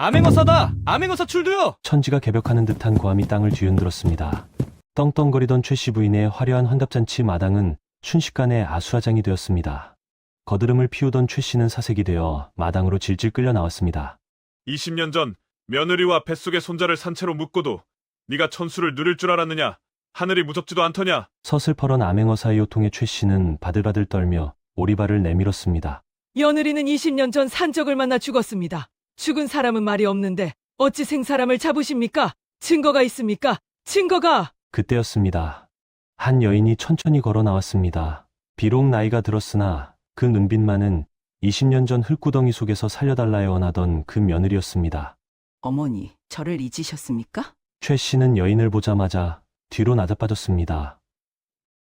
암행어사다! 암행어사 출두요! 천지가 개벽하는 듯한 고함이 땅을 뒤흔들었습니다. 떵떵거리던 최씨 부인의 화려한 환갑잔치 마당은 순식간에 아수라장이 되었습니다. 거드름을 피우던 최씨는 사색이 되어 마당으로 질질 끌려 나왔습니다. 20년 전 며느리와 뱃속의 손자를 산채로 묻고도 네가 천수를 누릴 줄 알았느냐? 하늘이 무섭지도 않더냐? 서슬퍼런 암행어사의 요통에 최씨는 바들바들 떨며 오리발을 내밀었습니다. 며느리는 20년 전 산적을 만나 죽었습니다. 죽은 사람은 말이 없는데 어찌 생사람을 잡으십니까? 증거가 있습니까? 증거가! 그때였습니다. 한 여인이 천천히 걸어 나왔습니다. 비록 나이가 들었으나 그 눈빛만은 20년 전 흙구덩이 속에서 살려달라 애원하던 그 며느리였습니다. 어머니, 저를 잊으셨습니까? 최 씨는 여인을 보자마자 뒤로 나자빠졌습니다.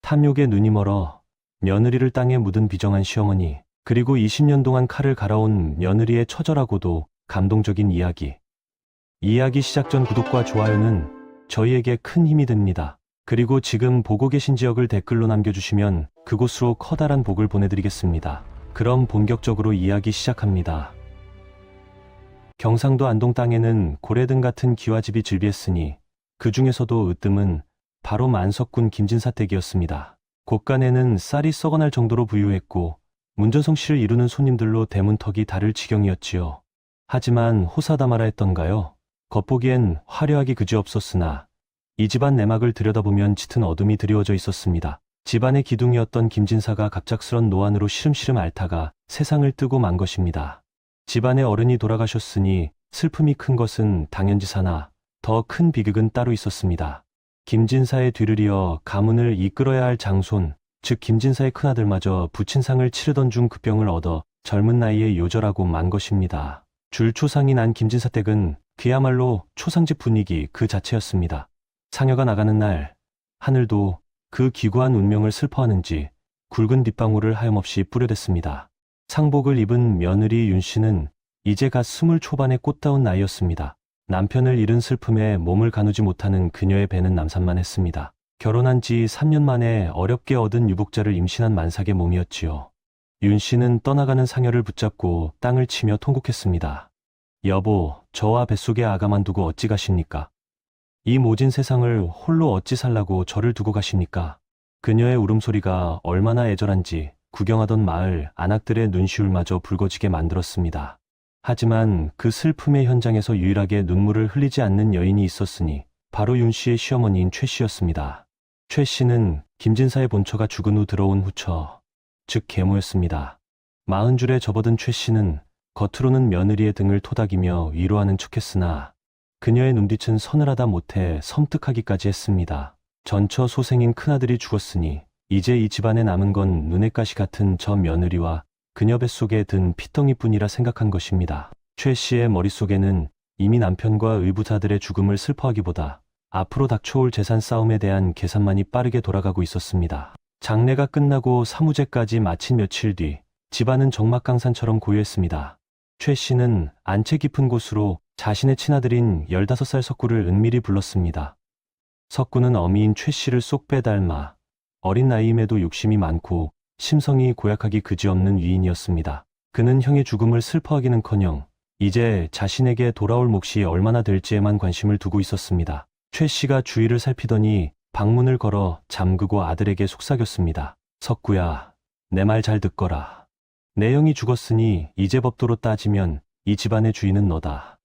탐욕에 눈이 멀어 며느리를 땅에 묻은 비정한 시어머니, 그리고 20년 동안 칼을 갈아온 며느리의 처절하고도 감동적인 이야기. 이야기 시작 전 구독과 좋아요는 저희에게 큰 힘이 됩니다. 그리고 지금 보고 계신 지역을 댓글로 남겨주시면 그곳으로 커다란 복을 보내드리겠습니다. 그럼 본격적으로 이야기 시작합니다. 경상도 안동 땅에는 고래등 같은 기와집이 즐비했으니 그 중에서도 으뜸은 바로 만석군 김진사댁이었습니다. 곳간에는 쌀이 썩어날 정도로 부유했고 문전성시를 이루는 손님들로 대문턱이 다를 지경이었지요. 하지만 호사다마라 했던가요? 겉보기엔 화려하기 그지없었으나 이 집안 내막을 들여다보면 짙은 어둠이 드리워져 있었습니다. 집안의 기둥이었던 김진사가 갑작스런 노안으로 시름시름 앓다가 세상을 뜨고 만 것입니다. 집안의 어른이 돌아가셨으니 슬픔이 큰 것은 당연지사나 더 큰 비극은 따로 있었습니다. 김진사의 뒤를 이어 가문을 이끌어야 할 장손, 즉 김진사의 큰아들마저 부친상을 치르던 중 그 병을 얻어 젊은 나이에 요절하고 만 것입니다. 줄초상이 난 김진사 댁은 그야말로 초상집 분위기 그 자체였습니다. 상여가 나가는 날 하늘도 그 기구한 운명을 슬퍼하는지 굵은 빗방울을 하염없이 뿌려댔습니다. 상복을 입은 며느리 윤씨는 이제 갓 20 초반의 꽃다운 나이였습니다. 남편을 잃은 슬픔에 몸을 가누지 못하는 그녀의 배는 남산만 했습니다. 결혼한 지 3년 만에 어렵게 얻은 유복자를 임신한 만삭의 몸이었지요. 윤씨는 떠나가는 상여를 붙잡고 땅을 치며 통곡했습니다. 여보, 저와 뱃속의 아가만 두고 어찌 가십니까? 이 모진 세상을 홀로 어찌 살라고 저를 두고 가십니까? 그녀의 울음소리가 얼마나 애절한지 구경하던 마을 안악들의 눈시울마저 붉어지게 만들었습니다. 하지만 그 슬픔의 현장에서 유일하게 눈물을 흘리지 않는 여인이 있었으니 바로 윤씨의 시어머니인 최씨였습니다. 최씨는 김진사의 본처가 죽은 후 들어온 후처, 즉 계모였습니다. 40줄에 접어든 최씨는 겉으로는 며느리의 등을 토닥이며 위로하는 척했으나 그녀의 눈빛은 서늘하다 못해 섬뜩하기까지 했습니다. 전처 소생인 큰아들이 죽었으니 이제 이 집안에 남은 건 눈의 가시 같은 저 며느리와 그녀 뱃속에 든 피덩이뿐이라 생각한 것입니다. 최 씨의 머릿속에는 이미 남편과 의붓아들의 죽음을 슬퍼하기보다 앞으로 닥쳐올 재산 싸움에 대한 계산만이 빠르게 돌아가고 있었습니다. 장례가 끝나고 사무제까지 마친 며칠 뒤 집안은 적막강산처럼 고요했습니다. 최 씨는 안채 깊은 곳으로 자신의 친아들인 15살 석구를 은밀히 불렀습니다. 석구는 어미인 최 씨를 쏙 빼닮아 어린 나이임에도 욕심이 많고 심성이 고약하기 그지없는 위인이었습니다. 그는 형의 죽음을 슬퍼하기는커녕 이제 자신에게 돌아올 몫이 얼마나 될지에만 관심을 두고 있었습니다. 최 씨가 주위를 살피더니 방문을 걸어 잠그고 아들에게 속삭였습니다. 석구야, 내 말 잘 듣거라. 내 형이 죽었으니 이제 법도로 따지면 이 집안의 주인은 너다.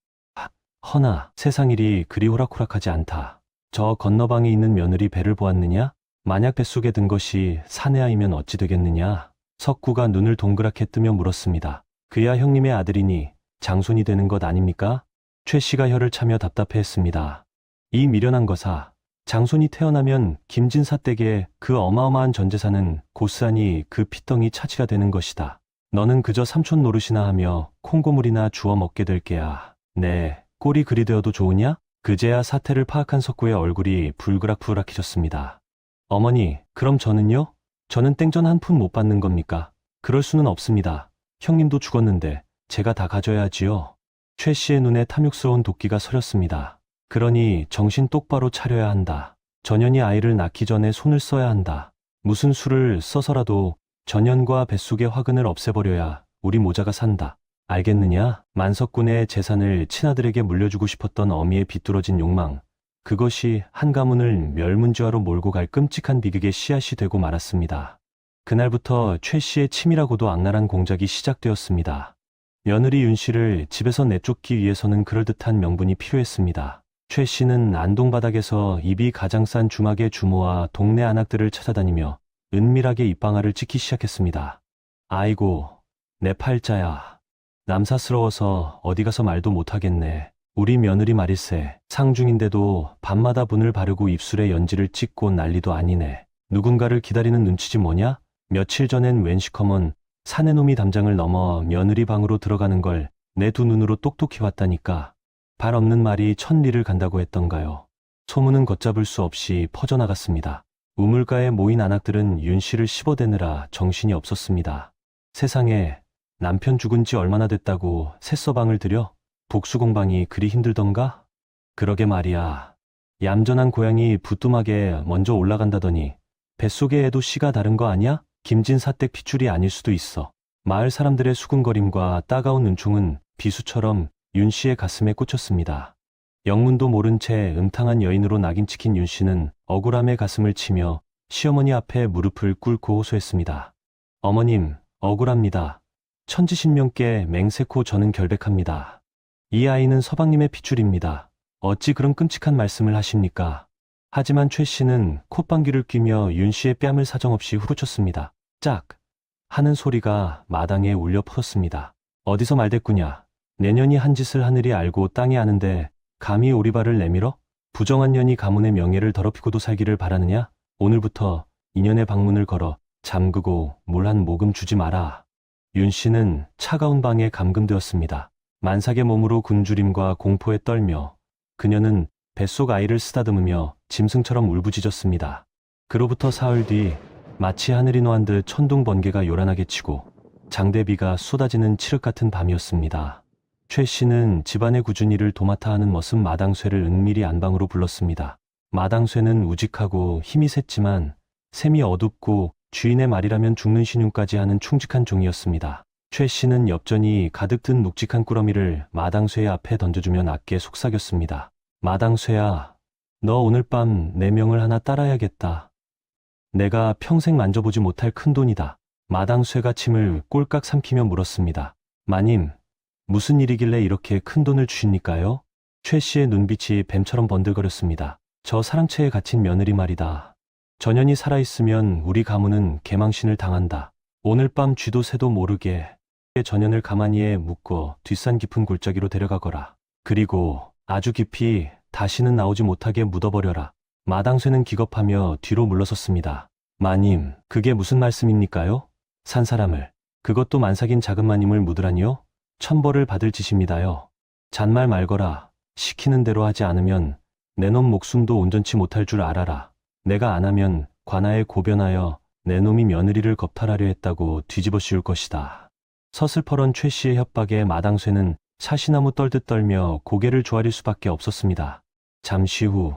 허나 세상 일이 그리 호락호락하지 않다. 저 건너방에 있는 며느리 배를 보았느냐? 만약 뱃속에 든 것이 사내 아이면 어찌 되겠느냐? 석구가 눈을 동그랗게 뜨며 물었습니다. 그야 형님의 아들이니 장손이 되는 것 아닙니까? 최 씨가 혀를 차며 답답해했습니다. 이 미련한 거사, 장손이 태어나면 김진사 댁의 그 어마어마한 전재산은 고스란히 그 핏덩이 차지가 되는 것이다. 너는 그저 삼촌 노릇이나 하며 콩고물이나 주워 먹게 될 게야. 네, 꼴이 그리 되어도 좋으냐? 그제야 사태를 파악한 석구의 얼굴이 불그락불락해졌습니다. 어머니, 그럼 저는요? 저는 땡전 한 푼 못 받는 겁니까? 그럴 수는 없습니다. 형님도 죽었는데 제가 다 가져야지요. 최 씨의 눈에 탐욕스러운 도끼가 서렸습니다. 그러니 정신 똑바로 차려야 한다. 전현이 아이를 낳기 전에 손을 써야 한다. 무슨 수를 써서라도 전현과 뱃속의 화근을 없애버려야 우리 모자가 산다. 알겠느냐? 만석군의 재산을 친아들에게 물려주고 싶었던 어미의 비뚤어진 욕망. 그것이 한 가문을 멸문지화로 몰고 갈 끔찍한 비극의 씨앗이 되고 말았습니다. 그날부터 최 씨의 치밀하고도 악랄한 공작이 시작되었습니다. 며느리 윤 씨를 집에서 내쫓기 위해서는 그럴듯한 명분이 필요했습니다. 최 씨는 안동바닥에서 입이 가장 싼 주막의 주모와 동네 안악들을 찾아다니며 은밀하게 입방아를 찍기 시작했습니다. 아이고, 내 팔자야. 남사스러워서 어디 가서 말도 못하겠네. 우리 며느리 말일세. 상중인데도 밤마다 분을 바르고 입술에 연지를 찍고 난리도 아니네. 누군가를 기다리는 눈치지 뭐냐? 며칠 전엔 웬 시커먼 사내놈이 담장을 넘어 며느리 방으로 들어가는 걸 내 두 눈으로 똑똑히 봤다니까. 발 없는 말이 천리를 간다고 했던가요. 소문은 걷잡을 수 없이 퍼져나갔습니다. 우물가에 모인 안악들은 윤 씨를 씹어대느라 정신이 없었습니다. 세상에, 남편 죽은 지 얼마나 됐다고 새서방을 들여? 복수공방이 그리 힘들던가? 그러게 말이야. 얌전한 고양이 부뚜막에 먼저 올라간다더니 뱃속의 애도 씨가 다른 거 아냐? 김진사댁 핏줄이 아닐 수도 있어. 마을 사람들의 수군거림과 따가운 은총은 비수처럼 윤 씨의 가슴에 꽂혔습니다. 영문도 모른 채 음탕한 여인으로 낙인 찍힌 윤 씨는 억울함에 가슴을 치며 시어머니 앞에 무릎을 꿇고 호소했습니다. 어머님, 억울합니다. 천지신명께 맹세코 저는 결백합니다. 이 아이는 서방님의 핏줄입니다. 어찌 그런 끔찍한 말씀을 하십니까? 하지만 최 씨는 콧방귀를 뀌며 윤 씨의 뺨을 사정없이 후려쳤습니다. 짝! 하는 소리가 마당에 울려 퍼졌습니다. 어디서 말대꾸냐? 내년이 한 짓을 하늘이 알고 땅이 아는데 감히 오리발을 내밀어? 부정한 년이 가문의 명예를 더럽히고도 살기를 바라느냐? 오늘부터 인연의 방문을 걸어 잠그고 물 한 모금 주지 마라. 윤 씨는 차가운 방에 감금되었습니다. 만삭의 몸으로 굶주림과 공포에 떨며 그녀는 뱃속 아이를 쓰다듬으며 짐승처럼 울부짖었습니다. 그로부터 사흘 뒤 마치 하늘이 노한 듯 천둥 번개가 요란하게 치고 장대비가 쏟아지는 칠흑 같은 밤이었습니다. 최 씨는 집안의 꾸준히를 도맡아 하는 머슴 마당쇠를 은밀히 안방으로 불렀습니다. 마당쇠는 우직하고 힘이 셌지만 셈이 어둡고 주인의 말이라면 죽는 신용까지 하는 충직한 종이었습니다. 최 씨는 엽전이 가득 든 묵직한 꾸러미를 마당쇠의 앞에 던져주며 낮게 속삭였습니다. 마당쇠야, 너 오늘 밤 내 명을 하나 따라야겠다. 내가 평생 만져보지 못할 큰돈이다. 마당쇠가 침을 꼴깍 삼키며 물었습니다. 마님, 무슨 일이길래 이렇게 큰돈을 주십니까요? 최 씨의 눈빛이 뱀처럼 번들거렸습니다. 저 사랑채에 갇힌 며느리 말이다. 전현이 살아있으면 우리 가문은 개망신을 당한다. 오늘 밤 쥐도 새도 모르게 전현을 가만히에 묶어 뒷산 깊은 골짜기로 데려가거라. 그리고 아주 깊이 다시는 나오지 못하게 묻어버려라. 마당쇠는 기겁하며 뒤로 물러섰습니다. 마님, 그게 무슨 말씀입니까요? 산 사람을, 그것도 만삭인 작은 마님을 묻으라니요? 천벌을 받을 짓입니다요. 잔말 말거라. 시키는 대로 하지 않으면 내 놈 목숨도 온전치 못할 줄 알아라. 내가 안 하면 관아에 고변하여 내 놈이 며느리를 겁탈하려 했다고 뒤집어 씌울 것이다. 서슬퍼런 최 씨의 협박에 마당쇠는 사시나무 떨듯 떨며 고개를 조아릴 수밖에 없었습니다. 잠시 후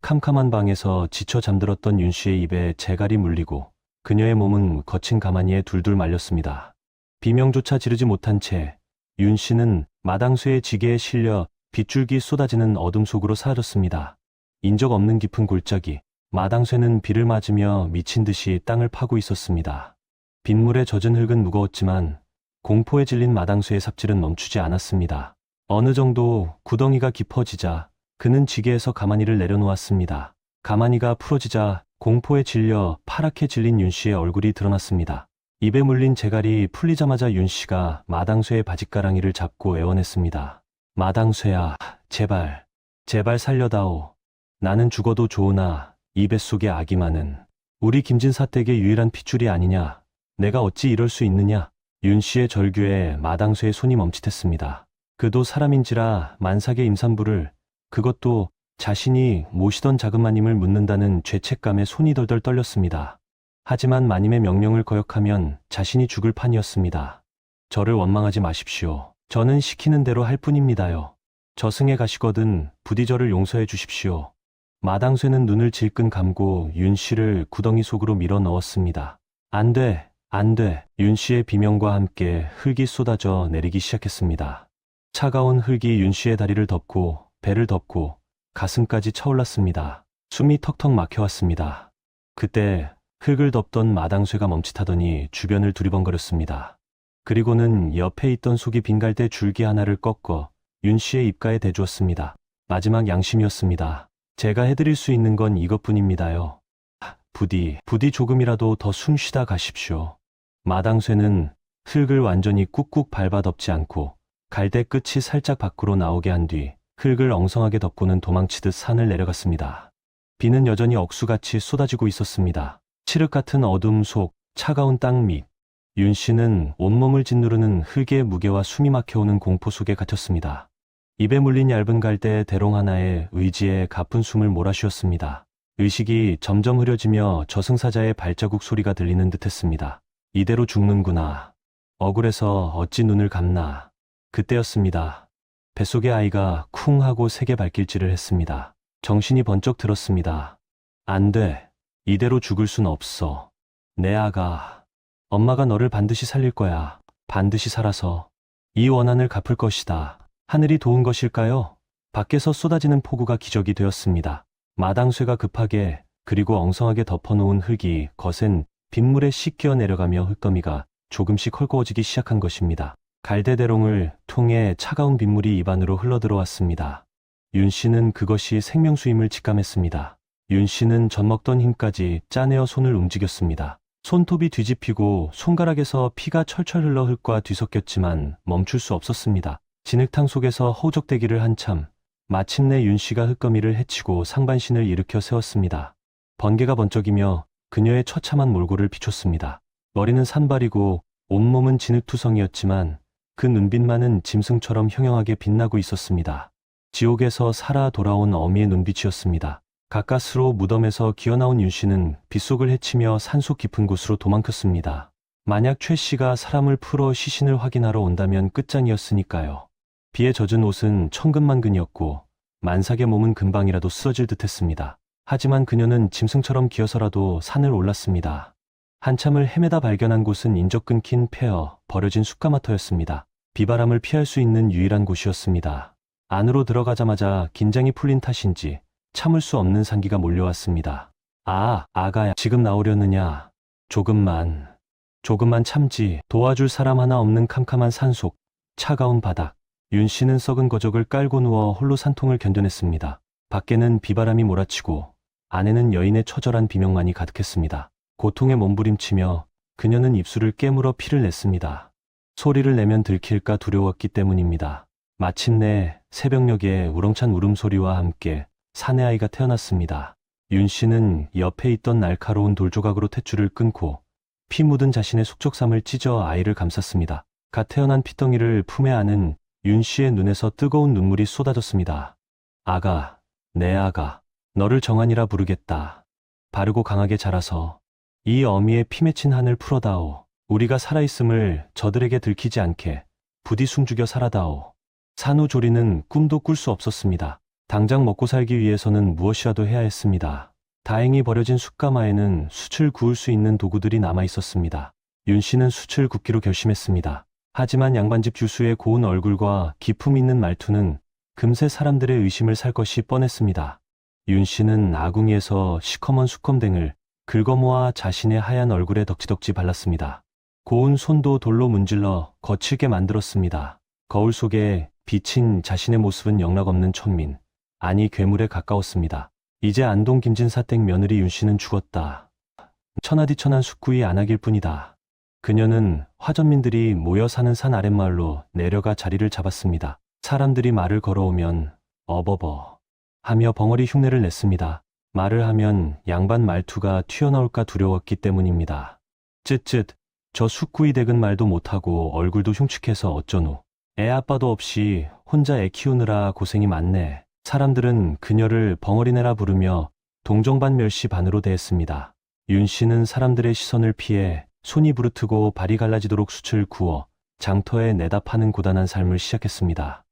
캄캄한 방에서 지쳐 잠들었던 윤 씨의 입에 재갈이 물리고 그녀의 몸은 거친 가마니에 둘둘 말렸습니다. 비명조차 지르지 못한 채 윤 씨는 마당쇠의 지게에 실려 빗줄기 쏟아지는 어둠 속으로 사라졌습니다. 인적 없는 깊은 골짜기, 마당쇠는 비를 맞으며 미친 듯이 땅을 파고 있었습니다. 빗물에 젖은 흙은 무거웠지만 공포에 질린 마당쇠의 삽질은 멈추지 않았습니다. 어느 정도 구덩이가 깊어지자 그는 지게에서 가마니를 내려놓았습니다. 가마니가 풀어지자 공포에 질려 파랗게 질린 윤 씨의 얼굴이 드러났습니다. 입에 물린 재갈이 풀리자마자 윤 씨가 마당쇠의 바짓가랑이를 잡고 애원했습니다. 마당쇠야, 제발, 제발 살려다오. 나는 죽어도 좋으나 이 뱃속에 아기 많은 우리 김진사댁의 유일한 핏줄이 아니냐. 내가 어찌 이럴 수 있느냐. 윤 씨의 절규에 마당쇠의 손이 멈칫했습니다. 그도 사람인지라 만삭의 임산부를, 그것도 자신이 모시던 작은 마님을 묻는다는 죄책감에 손이 덜덜 떨렸습니다. 하지만 마님의 명령을 거역하면 자신이 죽을 판이었습니다. 저를 원망하지 마십시오. 저는 시키는 대로 할 뿐입니다요. 저승에 가시거든 부디 저를 용서해 주십시오. 마당쇠는 눈을 질끈 감고 윤 씨를 구덩이 속으로 밀어 넣었습니다. 안 돼, 안 돼. 윤 씨의 비명과 함께 흙이 쏟아져 내리기 시작했습니다. 차가운 흙이 윤 씨의 다리를 덮고 배를 덮고 가슴까지 차올랐습니다. 숨이 턱턱 막혀왔습니다. 그때 흙을 덮던 마당쇠가 멈칫하더니 주변을 두리번거렸습니다. 그리고는 옆에 있던 속이 빈갈대 줄기 하나를 꺾어 윤 씨의 입가에 대주었습니다. 마지막 양심이었습니다. 제가 해드릴 수 있는 건 이것뿐입니다요. 부디 조금이라도 더 숨 쉬다 가십시오. 마당쇠는 흙을 완전히 꾹꾹 밟아 덮지 않고 갈대 끝이 살짝 밖으로 나오게 한 뒤 흙을 엉성하게 덮고는 도망치듯 산을 내려갔습니다. 비는 여전히 억수같이 쏟아지고 있었습니다. 칠흑 같은 어둠 속 차가운 땅 밑 윤 씨는 온몸을 짓누르는 흙의 무게와 숨이 막혀오는 공포 속에 갇혔습니다. 입에 물린 얇은 갈대의 대롱 하나에 의지에 가쁜 숨을 몰아쉬었습니다. 의식이 점점 흐려지며 저승사자의 발자국 소리가 들리는 듯했습니다. 이대로 죽는구나. 억울해서 어찌 눈을 감나. 그때였습니다. 뱃속의 아이가 쿵 하고 세게 발길질을 했습니다. 정신이 번쩍 들었습니다. 안 돼. 이대로 죽을 순 없어. 내 아가. 엄마가 너를 반드시 살릴 거야. 반드시 살아서 이 원한을 갚을 것이다. 하늘이 도운 것일까요? 밖에서 쏟아지는 폭우가 기적이 되었습니다. 마당쇠가 급하게 그리고 엉성하게 덮어놓은 흙이 거센 빗물에 씻겨 내려가며 흙더미가 조금씩 헐거워지기 시작한 것입니다. 갈대대롱을 통해 차가운 빗물이 입안으로 흘러들어왔습니다. 윤 씨는 그것이 생명수임을 직감했습니다. 윤 씨는 젖먹던 힘까지 짜내어 손을 움직였습니다. 손톱이 뒤집히고 손가락에서 피가 철철 흘러 흙과 뒤섞였지만 멈출 수 없었습니다. 진흙탕 속에서 허우적대기를 한참, 마침내 윤 씨가 흙거미를 헤치고 상반신을 일으켜 세웠습니다. 번개가 번쩍이며 그녀의 처참한 몰골을 비췄습니다. 머리는 산발이고 온몸은 진흙투성이었지만 그 눈빛만은 짐승처럼 형형하게 빛나고 있었습니다. 지옥에서 살아 돌아온 어미의 눈빛이었습니다. 가까스로 무덤에서 기어나온 윤 씨는 빗속을 헤치며 산속 깊은 곳으로 도망쳤습니다. 만약 최 씨가 사람을 풀어 시신을 확인하러 온다면 끝장이었으니까요. 비에 젖은 옷은 천근만근이었고 만삭의 몸은 금방이라도 쓰러질 듯했습니다. 하지만 그녀는 짐승처럼 기어서라도 산을 올랐습니다. 한참을 헤매다 발견한 곳은 인적 끊긴 폐허, 버려진 숯가마터였습니다. 비바람을 피할 수 있는 유일한 곳이었습니다. 안으로 들어가자마자 긴장이 풀린 탓인지 참을 수 없는 상기가 몰려왔습니다. 아, 아가야, 지금 나오려느냐. 조금만 참지. 도와줄 사람 하나 없는 캄캄한 산속, 차가운 바닥. 윤 씨는 썩은 거적을 깔고 누워 홀로 산통을 견뎌냈습니다. 밖에는 비바람이 몰아치고 안에는 여인의 처절한 비명만이 가득했습니다. 고통에 몸부림치며 그녀는 입술을 깨물어 피를 냈습니다. 소리를 내면 들킬까 두려웠기 때문입니다. 마침내 새벽녘에 우렁찬 울음소리와 함께 사내 아이가 태어났습니다. 윤 씨는 옆에 있던 날카로운 돌조각으로 탯줄을 끊고 피 묻은 자신의 속적삼을 찢어 아이를 감쌌습니다. 갓 태어난 피덩이를 품에 안은 윤 씨의 눈에서 뜨거운 눈물이 쏟아졌습니다. 아가, 내 아가, 너를 정한이라 부르겠다. 바르고 강하게 자라서 이 어미의 피 맺힌 한을 풀어다오. 우리가 살아있음을 저들에게 들키지 않게 부디 숨죽여 살아다오. 산후조리는 꿈도 꿀 수 없었습니다. 당장 먹고 살기 위해서는 무엇이라도 해야 했습니다. 다행히 버려진 숯가마에는 숯을 구울 수 있는 도구들이 남아 있었습니다. 윤 씨는 숯을 굽기로 결심했습니다. 하지만 양반집 주수의 고운 얼굴과 기품 있는 말투는 금세 사람들의 의심을 살 것이 뻔했습니다. 윤 씨는 아궁이에서 시커먼 수컴댕을 긁어모아 자신의 하얀 얼굴에 덕지덕지 발랐습니다. 고운 손도 돌로 문질러 거칠게 만들었습니다. 거울 속에 비친 자신의 모습은 영락없는 천민, 아니 괴물에 가까웠습니다. 이제 안동 김진사댁 며느리 윤 씨는 죽었다. 천하디천한 숙구의 안악일 뿐이다. 그녀는 화전민들이 모여 사는 산 아랫마을로 내려가 자리를 잡았습니다. 사람들이 말을 걸어오면 어버버 하며 벙어리 흉내를 냈습니다. 말을 하면 양반 말투가 튀어나올까 두려웠기 때문입니다. 쯧쯧, 저 숙구이 댁은 말도 못하고 얼굴도 흉측해서 어쩌노. 애 아빠도 없이 혼자 애 키우느라 고생이 많네. 사람들은 그녀를 벙어리네라 부르며 동정반 멸시 반으로 대했습니다. 윤 씨는 사람들의 시선을 피해 손이 부르트고 발이 갈라지도록 숯을 구워 장터에 내다 파는 고단한 삶을 시작했습니다.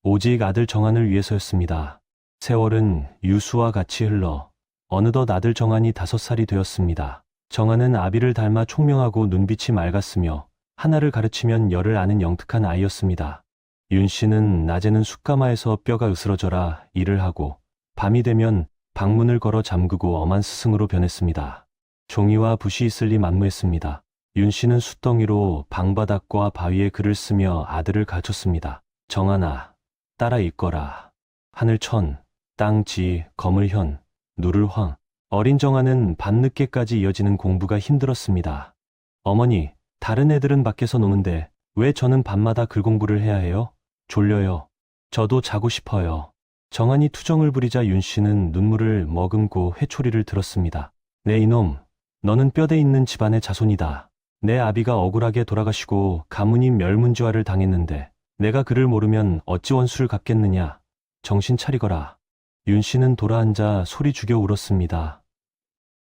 오직 아들 정한을 위해서였습니다. 세월은 유수와 같이 흘러 어느덧 아들 정한이 5살이 되었습니다. 정아는 아비를 닮아 총명하고 눈빛이 맑았으며 하나를 가르치면 열을 아는 영특한 아이였습니다. 윤 씨는 낮에는 숯가마에서 뼈가 으스러져라 일을 하고 밤이 되면 방문을 걸어 잠그고 엄한 스승으로 변했습니다. 종이와 붓이 있을 리 만무했습니다. 윤 씨는 숯덩이로 방바닥과 바위에 글을 쓰며 아들을 가르쳤습니다. 정하나, 따라 읽거라. 하늘천, 땅지, 거물현, 누를황. 어린 정하는 밤늦게까지 이어지는 공부가 힘들었습니다. 어머니, 다른 애들은 밖에서 노는데 왜 저는 밤마다 글 공부를 해야 해요? 졸려요. 저도 자고 싶어요. 정한이 투정을 부리자 윤 씨는 눈물을 머금고 회초리를 들었습니다. 내 이놈, 너는 뼈대 있는 집안의 자손이다. 내 아비가 억울하게 돌아가시고 가문이 멸문지화를 당했는데 내가 그를 모르면 어찌 원수를 갚겠느냐. 정신 차리거라. 윤 씨는 돌아앉아 소리 죽여 울었습니다.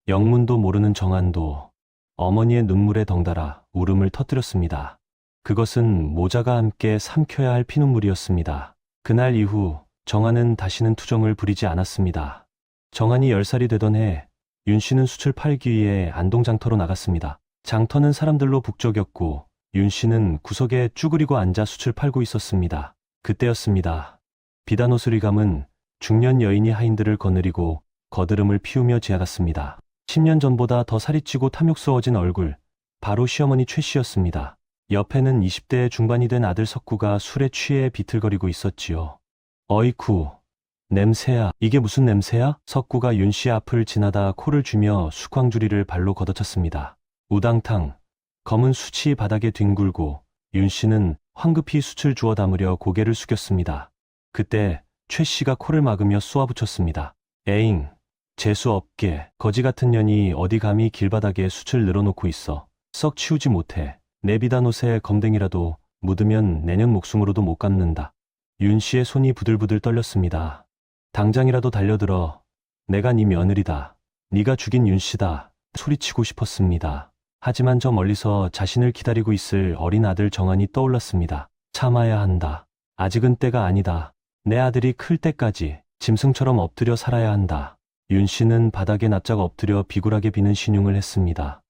영문도 모르는 정한도 어머니의 눈물에 덩달아 울음을 터뜨렸습니다. 그것은 모자가 함께 삼켜야 할 피눈물이었습니다. 그날 이후 정한은 다시는 투정을 부리지 않았습니다. 정한이 10살이 되던 해 윤 씨는 숯을 팔기 위해 안동장터로 나갔습니다. 장터는 사람들로 북적였고 윤 씨는 구석에 쭈그리고 앉아 숯을 팔고 있었습니다. 그때였습니다. 비단 옷을 감은 중년 여인이 하인들을 거느리고 거드름을 피우며 지나갔습니다. 10년 전보다 더 살이 찌고 탐욕스러워진 얼굴, 바로 시어머니 최 씨였습니다. 옆에는 20대 중반이 된 아들 석구가 술에 취해 비틀거리고 있었지요. 어이쿠, 냄새야. 이게 무슨 냄새야? 석구가 윤 씨 앞을 지나다 코를 쥐며 수광주리를 발로 걷어찼습니다. 우당탕, 검은 숯이 바닥에 뒹굴고 윤 씨는 황급히 숯을 주워 담으려 고개를 숙였습니다. 그때 최 씨가 코를 막으며 쏘아붙였습니다. 에잉, 재수 없게 거지 같은 년이 어디 감히 길바닥에 숯을 늘어놓고 있어. 썩 치우지 못해. 내 비단 옷에 검댕이라도 묻으면 내년 목숨으로도 못 갚는다. 윤 씨의 손이 부들부들 떨렸습니다. 당장이라도 달려들어. 내가 네 며느리다. 네가 죽인 윤 씨다. 소리치고 싶었습니다. 하지만 저 멀리서 자신을 기다리고 있을 어린 아들 정한이 떠올랐습니다. 참아야 한다. 아직은 때가 아니다. 내 아들이 클 때까지 짐승처럼 엎드려 살아야 한다. 윤 씨는 바닥에 납작 엎드려 비굴하게 비는 신용을 했습니다.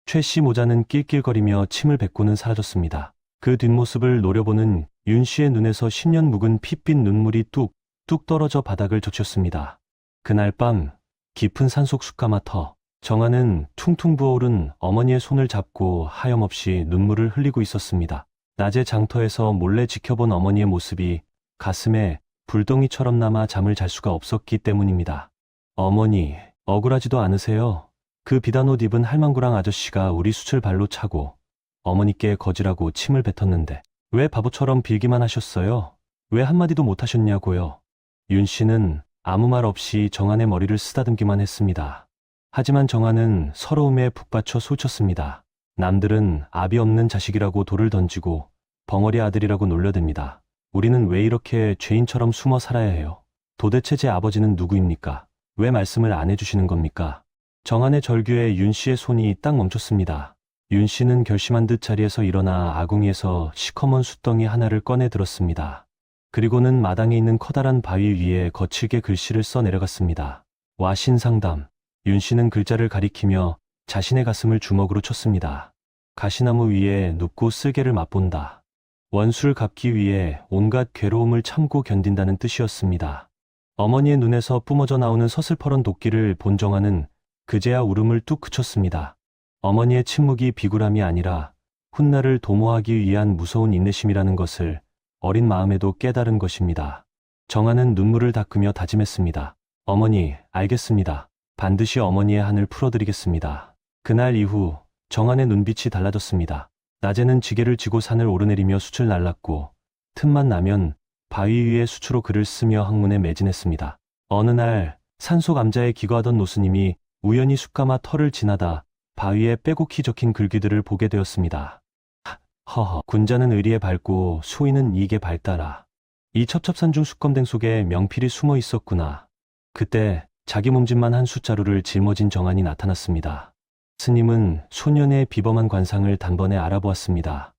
최 씨 모자는 낄낄거리며 침을 뱉고는 사라졌습니다. 그 뒷모습을 노려보는 윤 씨의 눈에서 10년 묵은 핏빛 눈물이 뚝뚝 떨어져 바닥을 젖혔습니다. 그날 밤 깊은 산속 숯가마터 정한은 퉁퉁 부어오른 어머니의 손을 잡고 하염없이 눈물을 흘리고 있었습니다. 낮에 장터에서 몰래 지켜본 어머니의 모습이 가슴에 불덩이처럼 남아 잠을 잘 수가 없었기 때문입니다. 어머니, 억울하지도 않으세요? 그 비단옷 입은 할망구랑 아저씨가 우리 숯을 발로 차고 어머니께 거지라고 침을 뱉었는데 왜 바보처럼 빌기만 하셨어요? 왜 한마디도 못하셨냐고요? 윤 씨는 아무 말 없이 정한의 머리를 쓰다듬기만 했습니다. 하지만 정한은 서러움에 북받쳐 소쳤습니다. 남들은 아비 없는 자식이라고 돌을 던지고 벙어리 아들이라고 놀려댑니다. 우리는 왜 이렇게 죄인처럼 숨어 살아야 해요? 도대체 제 아버지는 누구입니까? 왜 말씀을 안 해주시는 겁니까? 정한의 절규에 윤 씨의 손이 딱 멈췄습니다. 윤 씨는 결심한 듯 자리에서 일어나 아궁이에서 시커먼 숯덩이 하나를 꺼내 들었습니다. 그리고는 마당에 있는 커다란 바위 위에 거칠게 글씨를 써 내려갔습니다. 와신상담. 윤 씨는 글자를 가리키며 자신의 가슴을 주먹으로 쳤습니다. 가시나무 위에 눕고 쓸개를 맛본다. 원수를 갚기 위해 온갖 괴로움을 참고 견딘다는 뜻이었습니다. 어머니의 눈에서 뿜어져 나오는 서슬퍼런 도끼를 본 정한은 그제야 울음을 뚝 그쳤습니다. 어머니의 침묵이 비굴함이 아니라 훗날을 도모하기 위한 무서운 인내심이라는 것을 어린 마음에도 깨달은 것입니다. 정한은 눈물을 닦으며 다짐했습니다. 어머니, 알겠습니다. 반드시 어머니의 한을 풀어드리겠습니다. 그날 이후 정한의 눈빛이 달라졌습니다. 낮에는 지게를 지고 산을 오르내리며 숯을 날랐고 틈만 나면 바위 위에 수추로 글을 쓰며 학문에 매진했습니다. 어느 날 산속 암자에 기거하던 노스님이 우연히 숯가마 터를 지나다 바위에 빼곡히 적힌 글귀들을 보게 되었습니다. 허허, 군자는 의리에 밝고 소인은 이익에 밝다라. 이 첩첩산중 숯검댕 속에 명필이 숨어 있었구나. 그때 자기 몸짓만 한 숫자루를 짊어진 정한이 나타났습니다. 스님은 소년의 비범한 관상을 단번에 알아보았습니다.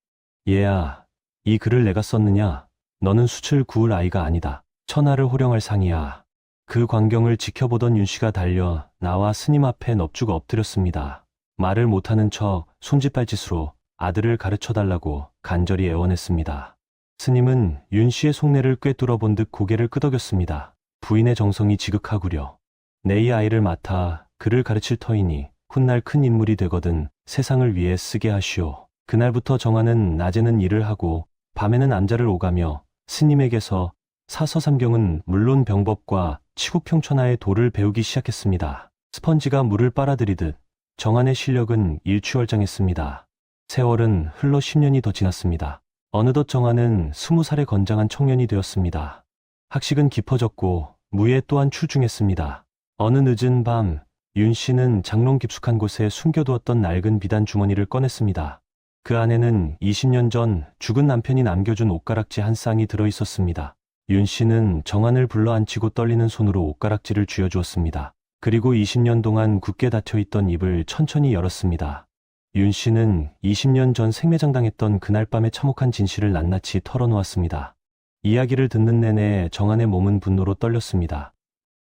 얘야, 이 글을 내가 썼느냐? 너는 숯을 구울 아이가 아니다. 천하를 호령할 상이야. 그 광경을 지켜보던 윤씨가 달려 나와 스님 앞에 넙죽 엎드렸습니다. 말을 못하는 척 손짓발짓으로 아들을 가르쳐달라고 간절히 애원했습니다. 스님은 윤 씨의 속내를 꿰뚫어 본 듯 고개를 끄덕였습니다. 부인의 정성이 지극하구려. 내 이 아이를 맡아 그를 가르칠 터이니 훗날 큰 인물이 되거든 세상을 위해 쓰게 하시오. 그날부터 정화는 낮에는 일을 하고 밤에는 암자를 오가며 스님에게서 사서삼경은 물론 병법과 치국평천하의 도를 배우기 시작했습니다. 스펀지가 물을 빨아들이듯 정한의 실력은 일취월장했습니다. 세월은 흘러 10년이 더 지났습니다. 어느덧 정한은 20살의 건장한 청년이 되었습니다. 학식은 깊어졌고 무예 또한 출중했습니다. 어느 늦은 밤 윤 씨는 장롱 깊숙한 곳에 숨겨두었던 낡은 비단 주머니를 꺼냈습니다. 그 안에는 20년 전 죽은 남편이 남겨준 옷가락지 한 쌍이 들어 있었습니다. 윤 씨는 정한을 불러 앉히고 떨리는 손으로 옷가락지를 쥐어주었습니다. 그리고 20년 동안 굳게 닫혀있던 입을 천천히 열었습니다. 윤 씨는 20년 전 생매장당했던 그날 밤의 참혹한 진실을 낱낱이 털어놓았습니다. 이야기를 듣는 내내 정한의 몸은 분노로 떨렸습니다.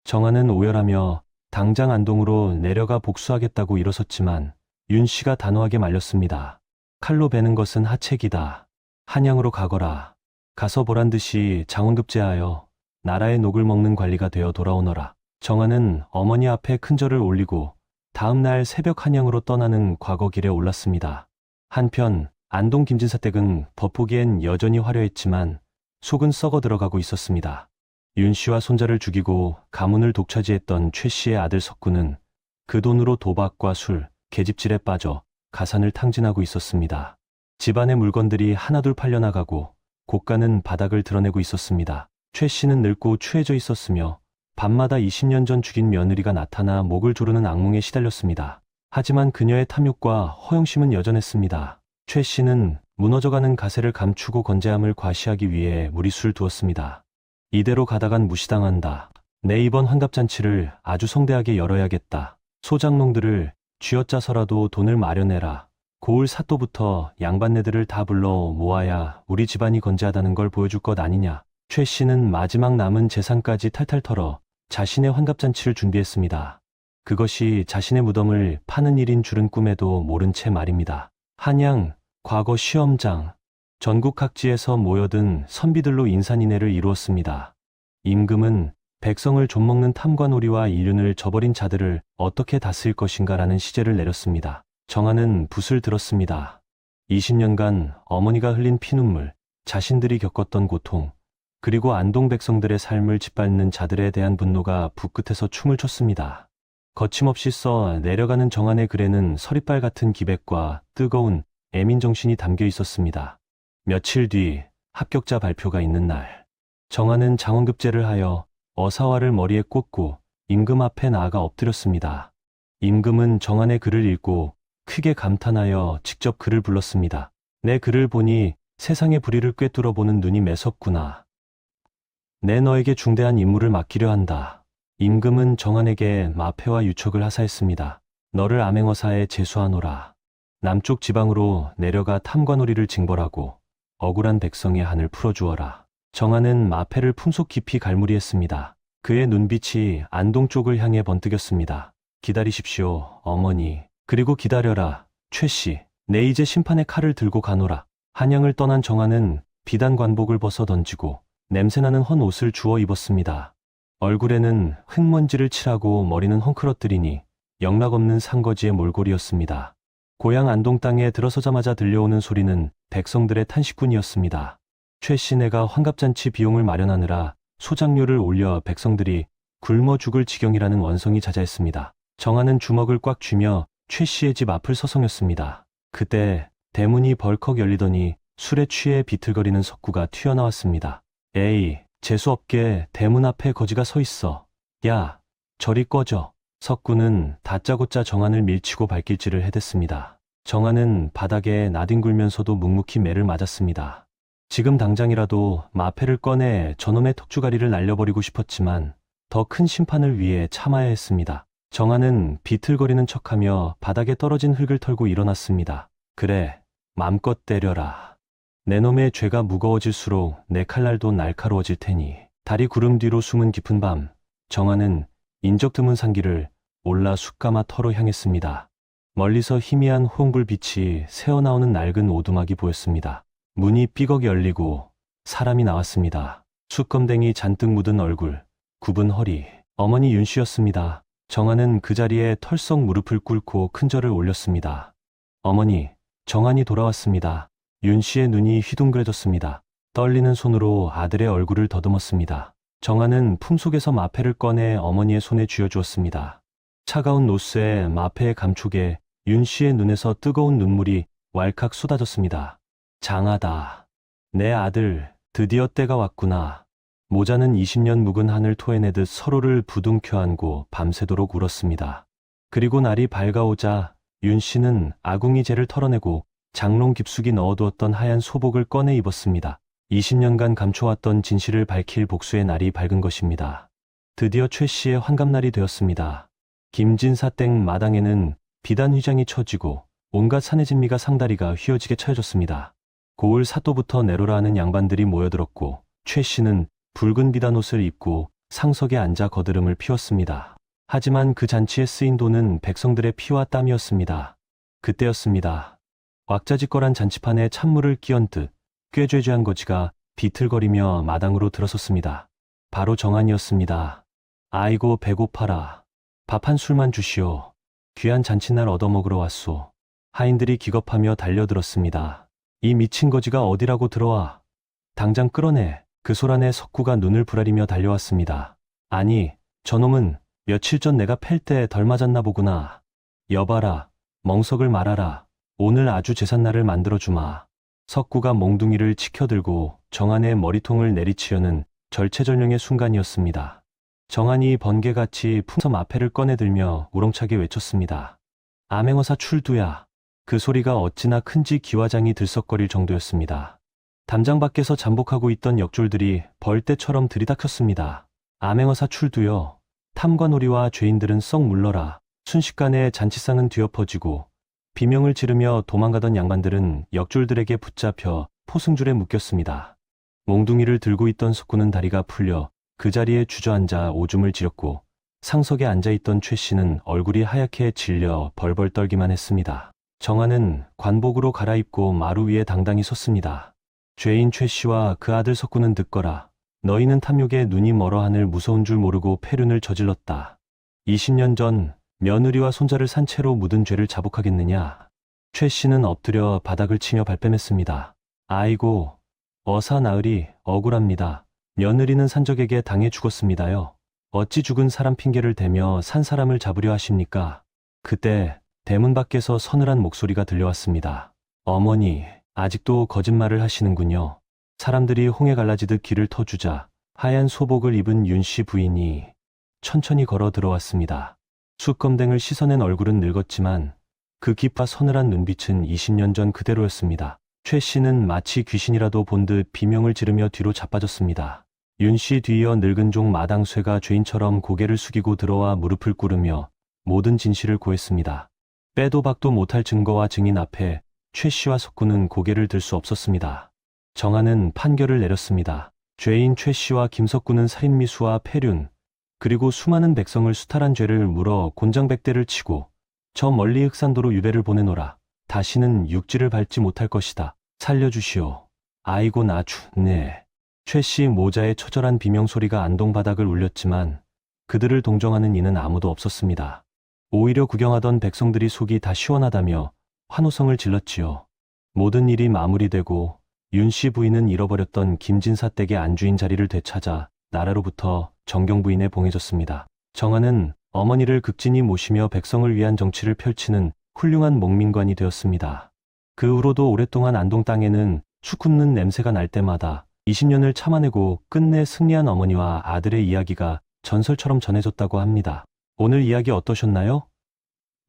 정한은 오열하며 당장 안동으로 내려가 복수하겠다고 일어섰지만 윤 씨가 단호하게 말렸습니다. 칼로 베는 것은 하책이다. 한양으로 가거라. 가서 보란듯이 장원급제하여 나라의 녹을 먹는 관리가 되어 돌아오너라. 정한은 어머니 앞에 큰 절을 올리고 다음 날 새벽 한양으로 떠나는 과거길에 올랐습니다. 한편 안동 김진사댁은 겉보기엔 여전히 화려했지만 속은 썩어 들어가고 있었습니다. 윤 씨와 손자를 죽이고 가문을 독차지했던 최 씨의 아들 석구는 그 돈으로 도박과 술, 계집질에 빠져 가산을 탕진하고 있었습니다. 집안의 물건들이 하나둘 팔려나가고 고가는 바닥을 드러내고 있었습니다. 최 씨는 늙고 추해져 있었으며 밤마다 20년 전 죽인 며느리가 나타나 목을 조르는 악몽에 시달렸습니다. 하지만 그녀의 탐욕과 허영심은 여전했습니다. 최 씨는 무너져가는 가세를 감추고 건재함을 과시하기 위해 무리수를 두었습니다. 이대로 가다간 무시당한다. 내 이번 환갑잔치를 아주 성대하게 열어야겠다. 소장농들을 쥐어짜서라도 돈을 마련해라. 고을 사또부터 양반네들을 다 불러 모아야 우리 집안이 건재하다는 걸 보여줄 것 아니냐. 최 씨는 마지막 남은 재산까지 탈탈 털어 자신의 환갑잔치를 준비했습니다. 그것이 자신의 무덤을 파는 일인 줄은 꿈에도 모른 채 말입니다. 한양, 과거 시험장, 전국 각지에서 모여든 선비들로 인산인해를 이루었습니다. 임금은 백성을 좀먹는 탐관오리와 이륜을 저버린 자들을 어떻게 다스릴 것인가라는 시제를 내렸습니다. 정한은 붓을 들었습니다. 20년간 어머니가 흘린 피눈물, 자신들이 겪었던 고통, 그리고 안동 백성들의 삶을 짓밟는 자들에 대한 분노가 붓끝에서 춤을 췄습니다. 거침없이 써 내려가는 정한의 글에는 서리빨 같은 기백과 뜨거운 애민정신이 담겨 있었습니다. 며칠 뒤 합격자 발표가 있는 날, 정한은 장원급제를 하여 어사화를 머리에 꽂고 임금 앞에 나아가 엎드렸습니다. 임금은 정한의 글을 읽고 크게 감탄하여 직접 그를 불렀습니다. 내 글을 보니 세상의 불의를 꿰뚫어 보는 눈이 매섭구나. 내 너에게 중대한 임무를 맡기려 한다. 임금은 정한에게 마패와 유척을 하사했습니다. 너를 암행어사에 제수하노라. 남쪽 지방으로 내려가 탐관오리를 징벌하고 억울한 백성의 한을 풀어주어라. 정한은 마패를 품속 깊이 갈무리했습니다. 그의 눈빛이 안동 쪽을 향해 번뜩였습니다. 기다리십시오, 어머니. 그리고 기다려라, 최 씨. 내 이제 심판의 칼을 들고 가노라. 한양을 떠난 정한은 비단 관복을 벗어 던지고 냄새나는 헌 옷을 주워 입었습니다. 얼굴에는 흙먼지를 칠하고 머리는 헝클어뜨리니 영락없는 상거지의 몰골이었습니다. 고향 안동 땅에 들어서자마자 들려오는 소리는 백성들의 탄식뿐이었습니다. 최 씨네가 환갑잔치 비용을 마련하느라 소장료를 올려 백성들이 굶어 죽을 지경이라는 원성이 자자했습니다. 정한은 주먹을 꽉 쥐며 최 씨의 집 앞을 서성였습니다. 그때 대문이 벌컥 열리더니 술에 취해 비틀거리는 석구가 튀어나왔습니다. 에이, 재수없게 대문 앞에 거지가 서 있어. 야, 저리 꺼져. 석구는 다짜고짜 정한을 밀치고 발길질을 해댔습니다. 정한은 바닥에 나뒹굴면서도 묵묵히 매를 맞았습니다. 지금 당장이라도 마패를 꺼내 저놈의 턱주가리를 날려버리고 싶었지만 더 큰 심판을 위해 참아야 했습니다. 정한은 비틀거리는 척하며 바닥에 떨어진 흙을 털고 일어났습니다. 그래, 맘껏 때려라. 내 놈의 죄가 무거워질수록 내 칼날도 날카로워질 테니. 달이 구름 뒤로 숨은 깊은 밤, 정한은 인적 드문 산길을 올라 숯가마 터로 향했습니다. 멀리서 희미한 호응불빛이 새어나오는 낡은 오두막이 보였습니다. 문이 삐걱 열리고 사람이 나왔습니다. 숯검댕이 잔뜩 묻은 얼굴, 굽은 허리, 어머니 윤씨였습니다. 정한은 그 자리에 털썩 무릎을 꿇고 큰 절을 올렸습니다. 어머니, 정한이 돌아왔습니다. 윤씨의 눈이 휘둥그레졌습니다. 떨리는 손으로 아들의 얼굴을 더듬었습니다. 정한은 품속에서 마패를 꺼내 어머니의 손에 쥐어주었습니다. 차가운 노쇠에 마패의 감촉에 윤씨의 눈에서 뜨거운 눈물이 왈칵 쏟아졌습니다. 장하다. 내 아들, 드디어 때가 왔구나. 모자는 20년 묵은 한을 토해내듯 서로를 부둥켜 안고 밤새도록 울었습니다. 그리고 날이 밝아오자 윤씨는 아궁이재를 털어내고 장롱 깊숙이 넣어두었던 하얀 소복을 꺼내 입었습니다. 20년간 감춰왔던 진실을 밝힐 복수의 날이 밝은 것입니다. 드디어 최 씨의 환갑날이 되었습니다. 김진사댁 마당에는 비단 휘장이 쳐지고 온갖 사내진미가 상다리가 휘어지게 차여졌습니다. 고을 사또부터 내로라 하는 양반들이 모여들었고 최 씨는 붉은 비단 옷을 입고 상석에 앉아 거드름을 피웠습니다. 하지만 그 잔치에 쓰인 돈은 백성들의 피와 땀이었습니다. 그때였습니다. 왁자지껄한 잔치판에 찬물을 끼얹 듯 꾀죄죄한 거지가 비틀거리며 마당으로 들어섰습니다. 바로 정한이었습니다. 아이고 배고파라. 밥 한 술만 주시오. 귀한 잔칫날 얻어먹으러 왔소. 하인들이 기겁하며 달려들었습니다. 이 미친 거지가 어디라고 들어와. 당장 끌어내. 그 소란에 석구가 눈을 부라리며 달려왔습니다. 아니, 저놈은 며칠 전 내가 팰 때 덜 맞았나 보구나. 여봐라, 멍석을 말아라. 오늘 아주 제삿날을 만들어주마. 석구가 몽둥이를 치켜들고 정한의 머리통을 내리치려는 절체절명의 순간이었습니다. 정한이 번개같이 풍서 마패를 꺼내들며 우렁차게 외쳤습니다. 암행어사 출두야. 그 소리가 어찌나 큰지 기와장이 들썩거릴 정도였습니다. 담장 밖에서 잠복하고 있던 역졸들이 벌떼처럼 들이닥쳤습니다. 암행어사 출두여. 탐관오리와 죄인들은 썩 물러라. 순식간에 잔치상은 뒤엎어지고 비명을 지르며 도망가던 양반들은 역졸들에게 붙잡혀 포승줄에 묶였습니다. 몽둥이를 들고 있던 석구는 다리가 풀려 그 자리에 주저앉아 오줌을 지렸고 상석에 앉아있던 최 씨는 얼굴이 하얗게 질려 벌벌 떨기만 했습니다. 정한은 관복으로 갈아입고 마루 위에 당당히 섰습니다. 죄인 최 씨와 그 아들 석구는 듣거라. 너희는 탐욕에 눈이 멀어 하늘 무서운 줄 모르고 폐륜을 저질렀다. 20년 전 며느리와 손자를 산 채로 묻은 죄를 자복하겠느냐. 최 씨는 엎드려 바닥을 치며 발뺌했습니다. 아이고, 어사 나으리 억울합니다. 며느리는 산적에게 당해 죽었습니다요. 어찌 죽은 사람 핑계를 대며 산 사람을 잡으려 하십니까? 그때 대문 밖에서 서늘한 목소리가 들려왔습니다. 어머니, 아직도 거짓말을 하시는군요. 사람들이 홍해 갈라지듯 길을 터주자 하얀 소복을 입은 윤씨 부인이 천천히 걸어 들어왔습니다. 숯검댕을 씻어낸 얼굴은 늙었지만 그 깊아 서늘한 눈빛은 20년 전 그대로였습니다. 최 씨는 마치 귀신이라도 본 듯 비명을 지르며 뒤로 자빠졌습니다. 윤씨 뒤이어 늙은 종 마당쇠가 죄인처럼 고개를 숙이고 들어와 무릎을 꿇으며 모든 진실을 고했습니다. 빼도 박도 못할 증거와 증인 앞에 최 씨와 석구는 고개를 들 수 없었습니다. 정한은 판결을 내렸습니다. 죄인 최 씨와 김석구는 살인미수와 폐륜, 그리고 수많은 백성을 수탈한 죄를 물어 곤장백대를 치고 저 멀리 흑산도로 유배를 보내노라. 다시는 육지를 밟지 못할 것이다. 살려주시오. 아이고 나 죽네. 최 씨 모자의 처절한 비명소리가 안동바닥을 울렸지만 그들을 동정하는 이는 아무도 없었습니다. 오히려 구경하던 백성들이 속이 다 시원하다며 환호성을 질렀지요. 모든 일이 마무리되고 윤씨 부인은 잃어버렸던 김진사 댁의 안주인 자리를 되찾아 나라로부터 정경 부인에 봉해졌습니다. 정한은 어머니를 극진히 모시며 백성을 위한 정치를 펼치는 훌륭한 목민관이 되었습니다. 그 후로도 오랫동안 안동 땅에는 숯 굽는 냄새가 날 때마다 20년을 참아내고 끝내 승리한 어머니와 아들의 이야기가 전설처럼 전해졌다고 합니다. 오늘 이야기 어떠셨나요?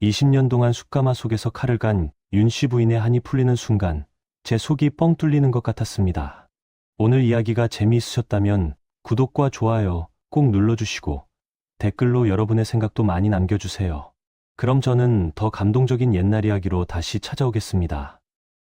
20년 동안 숯가마 속에서 칼을 간 윤씨 부인의 한이 풀리는 순간 제 속이 뻥 뚫리는 것 같았습니다. 오늘 이야기가 재미있으셨다면 구독과 좋아요 꼭 눌러주시고 댓글로 여러분의 생각도 많이 남겨주세요. 그럼 저는 더 감동적인 옛날 이야기로 다시 찾아오겠습니다.